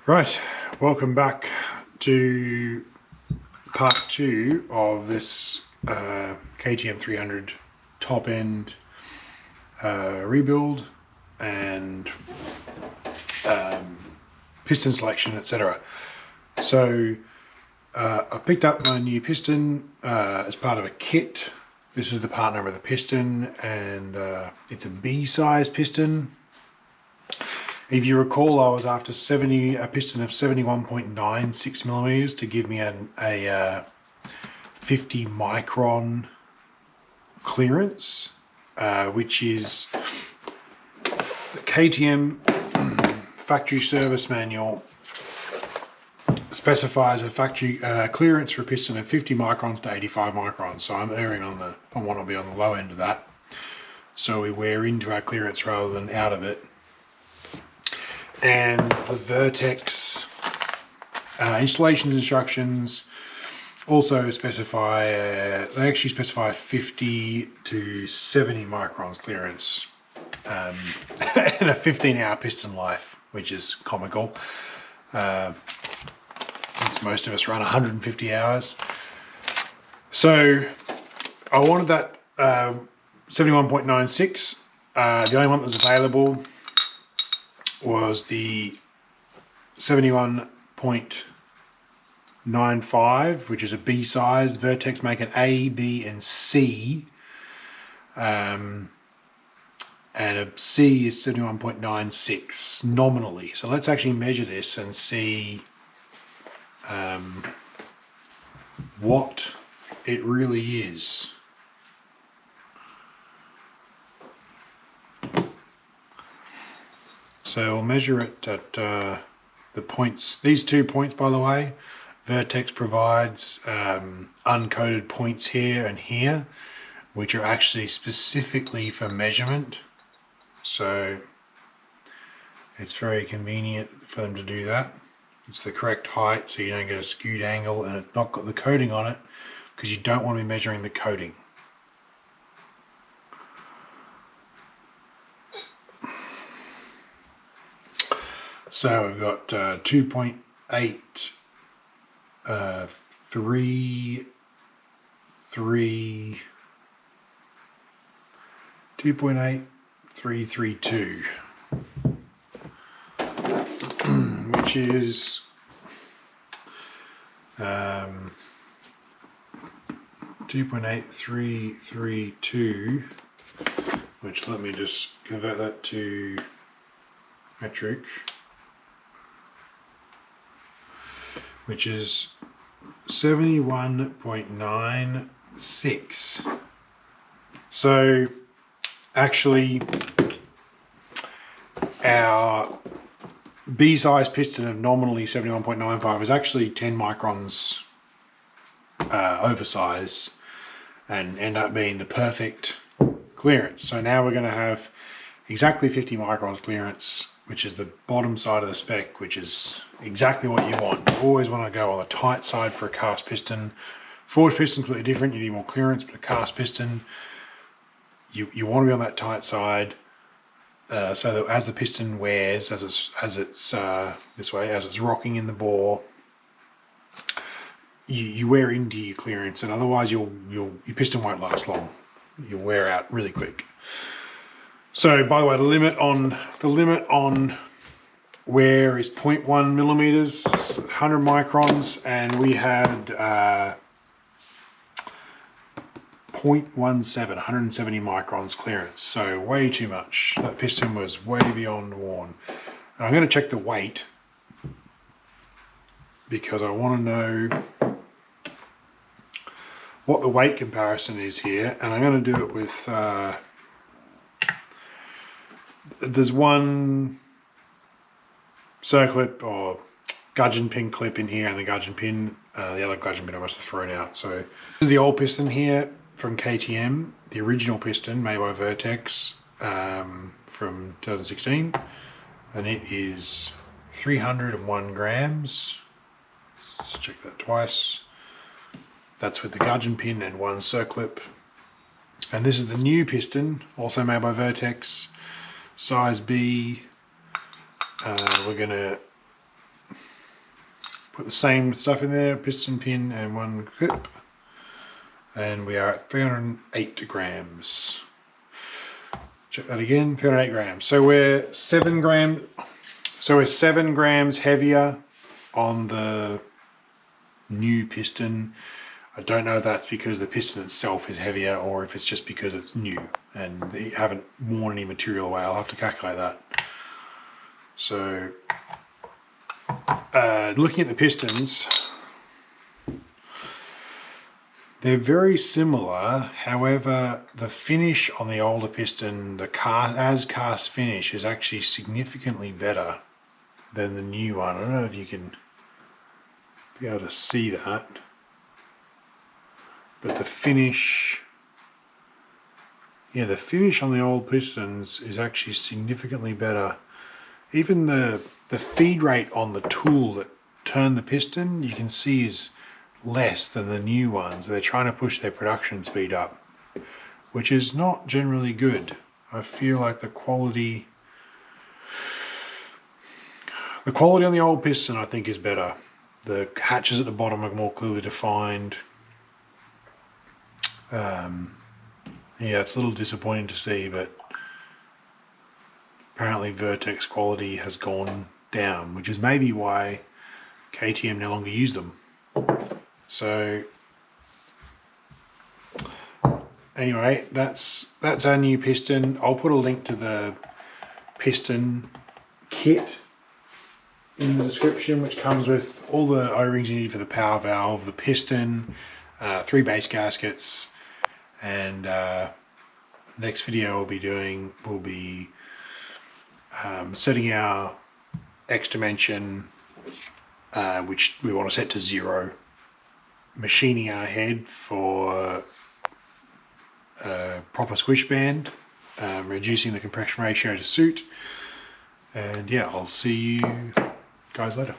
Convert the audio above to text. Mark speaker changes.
Speaker 1: Right, welcome back to part 2 of this KTM 300 top end rebuild and piston selection, etc. So I picked up my new piston as part of a kit. This is the part number of the piston, and it's a B-size piston. If you recall, I was after a piston of 71.96 millimeters to give me a 50 micron clearance, which is the KTM factory service manual specifies a factory clearance for a piston of 50 microns to 85 microns. So I'm erring on I want to be on the low end of that. So we wear into our clearance rather than out of it. And the Vertex installation instructions also specify, they actually specify 50 to 70 microns clearance and a 15-hour piston life, which is comical since most of us run 150 hours. So I wanted that 71.96. The only one that was available was the 71.95, which is a B size. Vertex make an A, B, and C. And a C is 71.96 nominally. So let's actually measure this and see what it really is. So we'll measure it at the points. These 2 points, by the way, Vertex provides uncoded points here and here, which are actually specifically for measurement. So it's very convenient for them to do that. It's the correct height, so you don't get a skewed angle, and it's not got the coating on it because you don't want to be measuring the coating. So we've got 2.8332, which is 2.8332, which, let me just convert that to metric, which is 71.96. So actually our B-size piston of nominally 71.95 is actually 10 microns oversize and end up being the perfect clearance. So now we're going to have exactly 50 microns clearance, which is the bottom side of the spec, which is exactly what you want. You always want to go on the tight side for a cast piston. Forged piston is completely different. You need more clearance, but a cast piston, you want to be on that tight side, so that as the piston wears, as it's this way, as it's rocking in the bore, you wear into your clearance, and otherwise your piston won't last long. You'll wear out really quick. So, by the way, the limit on wear is 0.1 millimeters, 100 microns, and we had 0.17, 170 microns clearance. So way too much. That piston was way beyond worn. And I'm going to check the weight because I want to know what the weight comparison is here, and I'm going to do it with. There's one circlip or gudgeon pin clip in here, and the gudgeon pin, the other gudgeon pin I must have thrown out. So this is the old piston here from KTM, the original piston made by Vertex from 2016, and it is 301 grams. Let's check that twice. That's with the gudgeon pin and one circlip. And this is the new piston, also made by Vertex, size B. We're going to Put the same stuff in there, piston pin and one clip. And we are at 308 grams. Check that again, 308 grams. So we're 7 grams. So we're 7 grams heavier on the new piston. I don't know if that's because the piston itself is heavier or if it's just because it's new and they haven't worn any material away. I'll have to calculate that. So looking at the pistons, they're very similar. However, the finish on the older piston, the cast finish, is actually significantly better than the new one. I don't know if you can be able to see that. But the finish, yeah, the finish on the old pistons is actually significantly better. Even the feed rate on the tool that turned the piston, you can see is less than the new ones. They're trying to push their production speed up, which is not generally good. I feel like the quality on the old piston, I think, is better. The hatches at the bottom are more clearly defined. Yeah, it's a little disappointing to see, but apparently Vertex quality has gone down, which is maybe why KTM no longer use them. So anyway, that's our new piston. I'll put a link to the piston kit in the description, which comes with all the O-rings you need for the power valve, the piston, 3 base gaskets, and next video we'll be setting our X dimension, which we want to set to 0, machining our head for a proper squish band, reducing the compression ratio to suit, and yeah, I'll see you guys later.